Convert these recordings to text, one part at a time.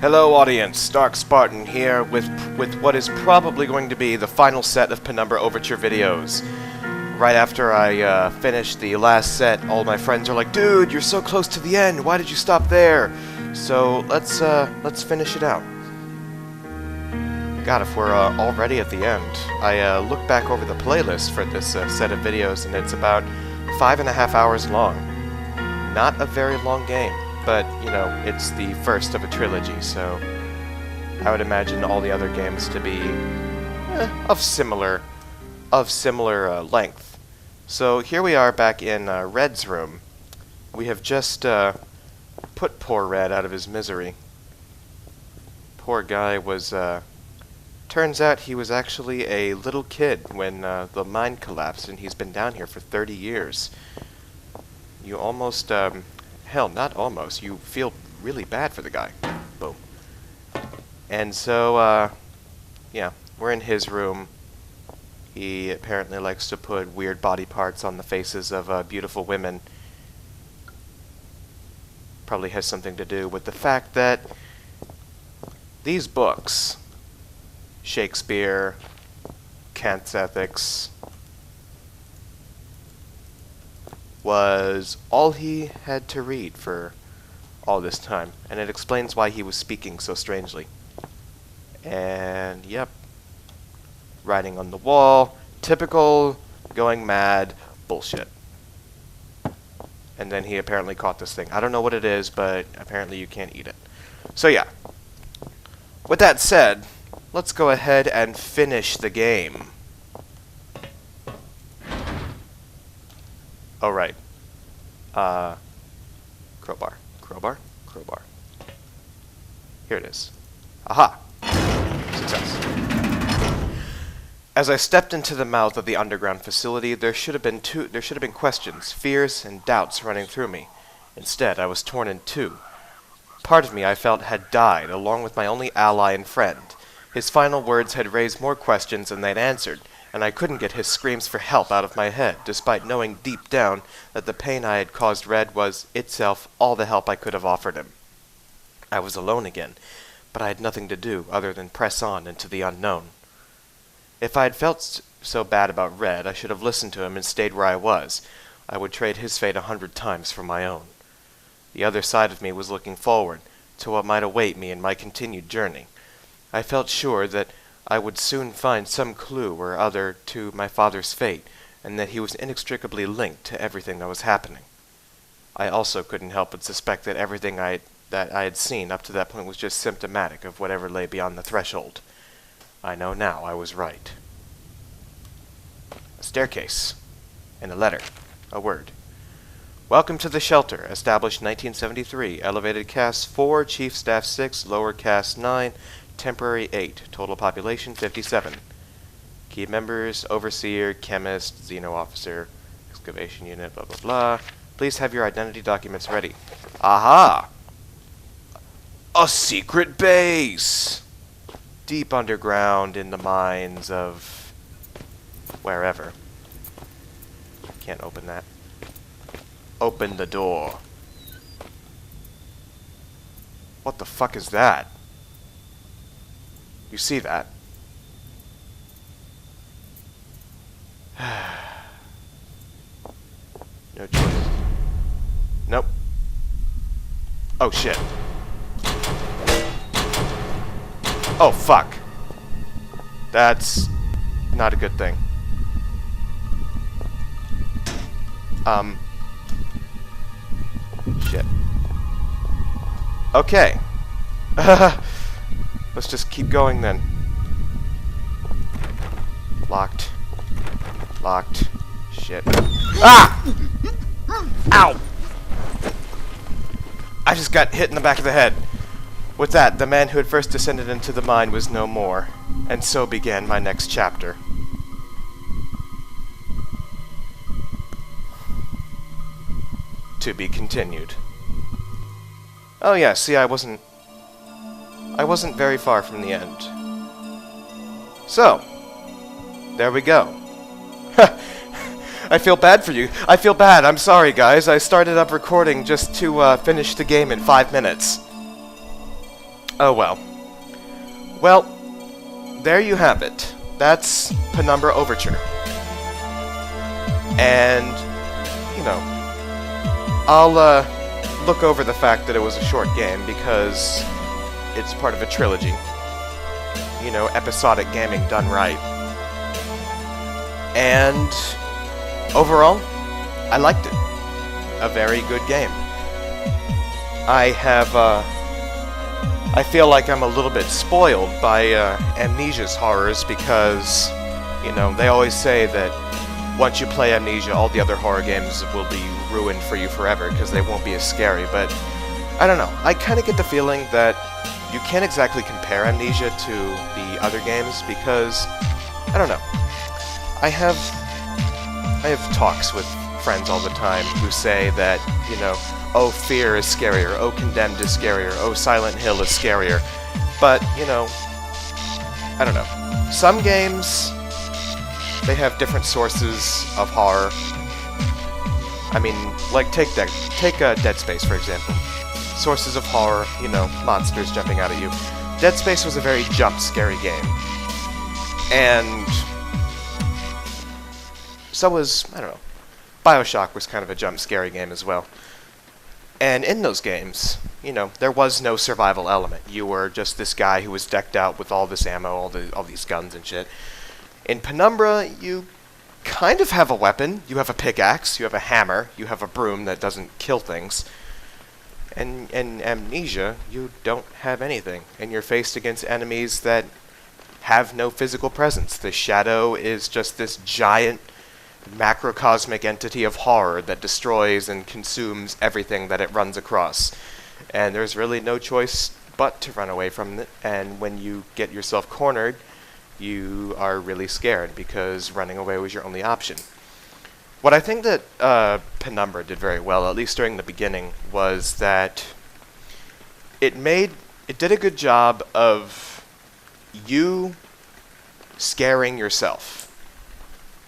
Hello audience, Dark Spartan here with what is probably going to be the final set of Penumbra Overture videos. Right after I finished the last set, all my friends are like, "Dude, you're so close to the end, why did you stop there?" So let's finish it out. God, if we're already at the end. I looked back over the playlist for this set of videos and it's about 5.5 hours long. Not a very long game. But, you know, it's the first of a trilogy, so I would imagine all the other games to be of similar length. So here we are back in Red's room. We have just put poor Red out of his misery. Poor guy was, turns out he was actually a little kid when the mine collapsed, and he's been down here for 30 years. You almost, hell, not almost. You feel really bad for the guy. Boom. And so, yeah, we're in his room. He apparently likes to put weird body parts on the faces of beautiful women. Probably has something to do with the fact that these books, Shakespeare, Kant's Ethics, was all he had to read for all this time, and it explains why he was speaking so strangely. And yep, writing on the wall, typical going mad bullshit. And then he apparently caught this thing. I don't know what it is, but apparently you can't eat it. So yeah, with that said, let's go ahead and finish the game. Oh, right. Crowbar. Crowbar? Crowbar. Here it is. Aha! Success. As I stepped into the mouth of the underground facility, there should have been questions, fears, and doubts running through me. Instead, I was torn in two. Part of me I felt had died, along with my only ally and friend. His final words had raised more questions than they'd answered, and I couldn't get his screams for help out of my head, despite knowing deep down that the pain I had caused Red was, itself, all the help I could have offered him. I was alone again, but I had nothing to do other than press on into the unknown. If I had felt so bad about Red, I should have listened to him and stayed where I was. I would trade his fate 100 times for my own. The other side of me was looking forward to what might await me in my continued journey. I felt sure that I would soon find some clue or other to my father's fate, and that he was inextricably linked to everything that was happening. I also couldn't help but suspect that everything that I had seen up to that point was just symptomatic of whatever lay beyond the threshold. I know now I was right. A staircase. And a letter. A word. Welcome to the shelter, established 1973, elevated caste 4, chief staff 6, lower caste 9, temporary 8, total population 57. Key members, overseer, chemist, xeno officer, excavation unit, blah blah blah. Please have your identity documents ready. Aha! A secret base! Deep underground in the mines of wherever. Can't open that. Open the door. What the fuck is that? You see that? No choice. Nope. Oh shit. Oh fuck. That's not a good thing. Shit. Okay. Let's just keep going then. Locked. Locked. Shit. Ah! Ow! I just got hit in the back of the head. With that, the man who had first descended into the mine was no more, and so began my next chapter. To be continued. Oh yeah, see, I wasn't very far from the end. So, there we go. I feel bad for you. I feel bad. I'm sorry, guys. I started up recording just to finish the game in 5 minutes. Oh well. Well, there you have it. That's Penumbra Overture. And, you know, I'll look over the fact that it was a short game because it's part of a trilogy. You know, episodic gaming done right. And overall, I liked it. A very good game. I feel like I'm a little bit spoiled by Amnesia's horrors because, you know, they always say that once you play Amnesia, all the other horror games will be ruined for you forever because they won't be as scary, but I don't know. I kind of get the feeling that you can't exactly compare Amnesia to the other games because, I don't know. I have talks with friends all the time who say that, you know, oh, Fear is scarier, oh, Condemned is scarier, oh, Silent Hill is scarier, but, you know, I don't know. Some games, they have different sources of horror. I mean, like, take Dead Space, for example. Sources of horror, you know, monsters jumping out at you. Dead Space was a very jump-scary game. And so was, I don't know, BioShock was kind of a jump-scary game as well. And in those games, you know, there was no survival element. You were just this guy who was decked out with all this ammo, all these guns and shit. In Penumbra, you kind of have a weapon. You have a pickaxe, you have a hammer, you have a broom that doesn't kill things. And in Amnesia, you don't have anything. And you're faced against enemies that have no physical presence. The Shadow is just this giant macrocosmic entity of horror that destroys and consumes everything that it runs across. And there's really no choice but to run away from it. And when you get yourself cornered, you are really scared because running away was your only option. What I think that Penumbra did very well, at least during the beginning, was that it did a good job of you scaring yourself.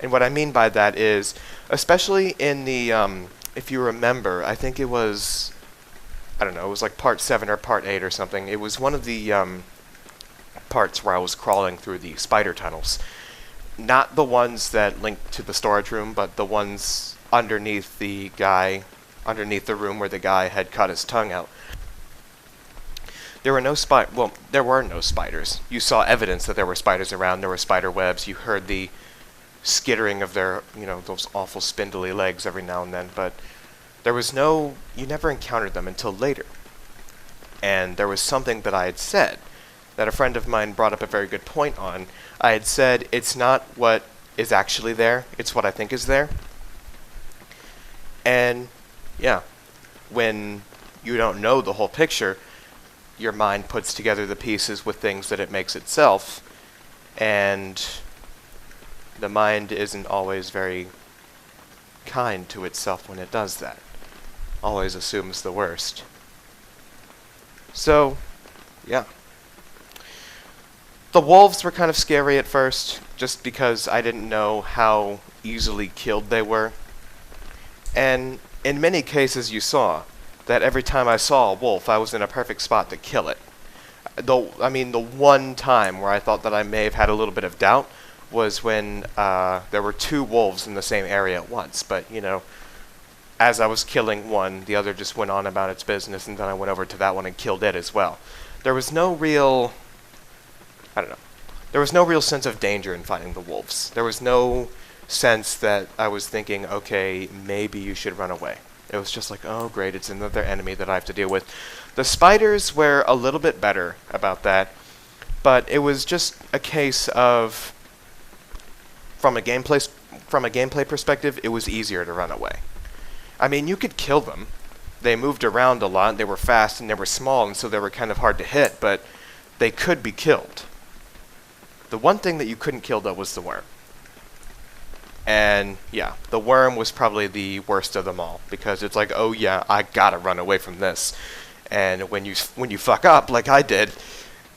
And what I mean by that is, especially in the, if you remember, I think it was, I don't know, it was like part 7 or part 8 or something. It was one of the parts where I was crawling through the spider tunnels. Not the ones that linked to the storage room, but the ones underneath the room where the guy had cut his tongue out. There were no spiders. You saw evidence that there were spiders around. There were spider webs. You heard the skittering of their, you know, those awful spindly legs every now and then, but you never encountered them until later. And there was something that I had said that a friend of mine brought up a very good point on. I had said, it's not what is actually there, it's what I think is there. And, yeah, when you don't know the whole picture, your mind puts together the pieces with things that it makes itself, and the mind isn't always very kind to itself when it does that. Always assumes the worst. So, yeah. The wolves were kind of scary at first, just because I didn't know how easily killed they were. And in many cases you saw that every time I saw a wolf, I was in a perfect spot to kill it. I mean, the one time where I thought that I may have had a little bit of doubt was when there were 2 wolves in the same area at once. But, you know, as I was killing one, the other just went on about its business, and then I went over to that one and killed it as well. There was no real... I don't know. There was no real sense of danger in fighting the wolves. There was no sense that I was thinking, okay, maybe you should run away. It was just like, oh great, it's another enemy that I have to deal with. The spiders were a little bit better about that, but it was just a case of, from a gameplay perspective, it was easier to run away. I mean, you could kill them. They moved around a lot, they were fast, and they were small, and so they were kind of hard to hit, but they could be killed. The one thing that you couldn't kill, though, was the worm. And, yeah, the worm was probably the worst of them all, because it's like, oh yeah, I gotta run away from this. And when you fuck up, like I did,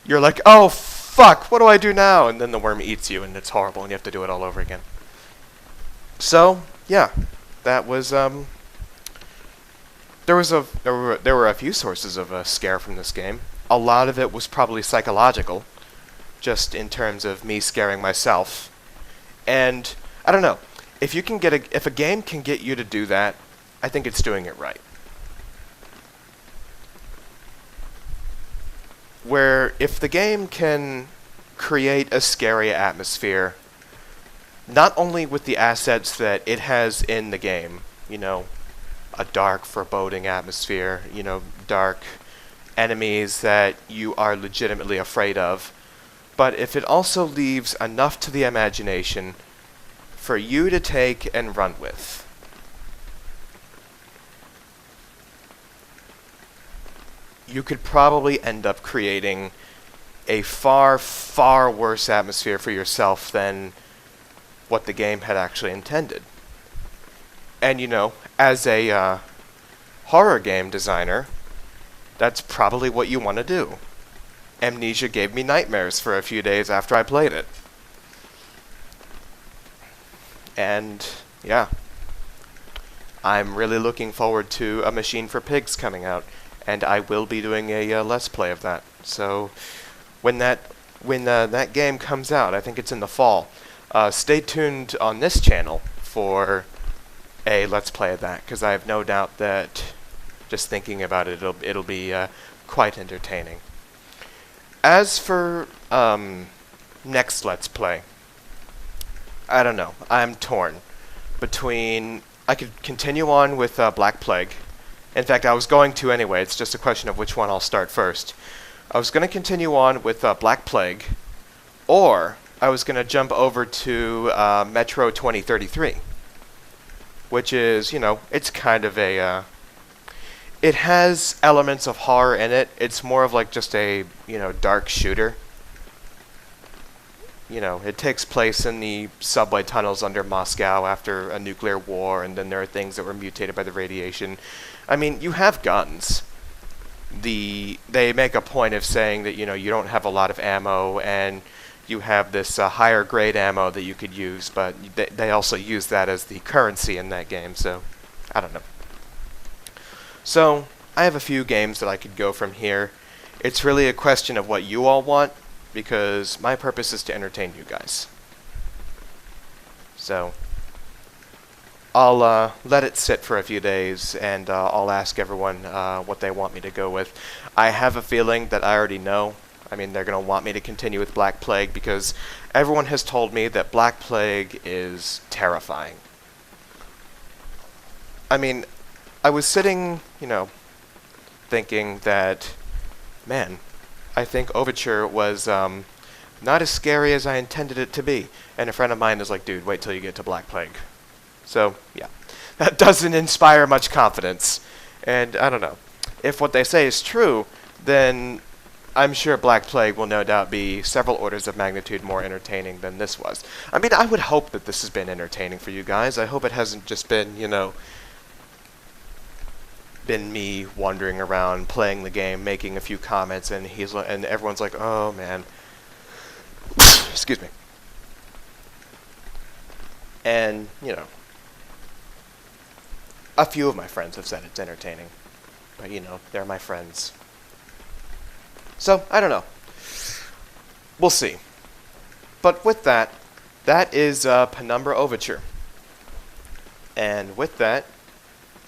you're like, oh fuck, what do I do now? And then the worm eats you, and it's horrible, and you have to do it all over again. So, yeah, that was, there were a few sources of scare from this game. a lot of it was probably psychological, just in terms of me scaring myself. And I don't know, if a game can get you to do that, I think it's doing it right. Where if the game can create a scary atmosphere, not only with the assets that it has in the game, a dark, foreboding atmosphere, dark enemies that you are legitimately afraid of, but if it also leaves enough to the imagination for you to take and run with. You could probably end up creating a far, far worse atmosphere for yourself than what the game had actually intended. And as a horror game designer, that's probably what you want to do. Amnesia gave me nightmares for a few days after I played it. And yeah, I'm really looking forward to A Machine for Pigs coming out, and I will be doing a Let's Play of that. So when that game comes out, I think it's in the fall, stay tuned on this channel for a Let's Play of that, because I have no doubt that just thinking about it, it'll be quite entertaining. As for next Let's Play, I don't know. I'm torn between. I could continue on with Black Plague. In fact, I was going to anyway. It's just a question of which one I'll start first. I was going to continue on with Black Plague, or I was going to jump over to Metro 2033, which is, it's kind of a. It has elements of horror in it. It's more of like just a, dark shooter. It takes place in the subway tunnels under Moscow after a nuclear war, and then there are things that were mutated by the radiation. I mean, you have guns. They make a point of saying that, you don't have a lot of ammo, and you have this higher grade ammo that you could use, but they also use that as the currency in that game, so I don't know. So, I have a few games that I could go from here. It's really a question of what you all want, because my purpose is to entertain you guys. So, I'll let it sit for a few days, and I'll ask everyone what they want me to go with. I have a feeling that I already know. I mean, they're going to want me to continue with Black Plague, because everyone has told me that Black Plague is terrifying. I mean, I was sitting, thinking that, man, I think Overture was not as scary as I intended it to be. And a friend of mine is like, dude, wait till you get to Black Plague. So, yeah, that doesn't inspire much confidence. And I don't know. If what they say is true, then I'm sure Black Plague will no doubt be several orders of magnitude more entertaining than this was. I mean, I would hope that this has been entertaining for you guys. I hope it hasn't just been, been me wandering around playing the game, making a few comments, and everyone's like, "Oh man," excuse me. And a few of my friends have said it's entertaining, but they're my friends. So I don't know. We'll see. But with that, that is Penumbra Overture, and with that,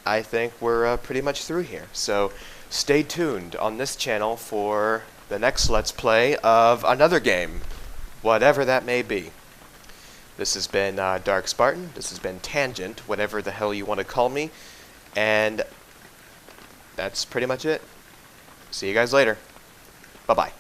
I think we're pretty much through here. So stay tuned on this channel for the next Let's Play of another game, whatever that may be. This has been Dark Spartan. This has been Tangent, whatever the hell you want to call me. And that's pretty much it. See you guys later. Bye-bye.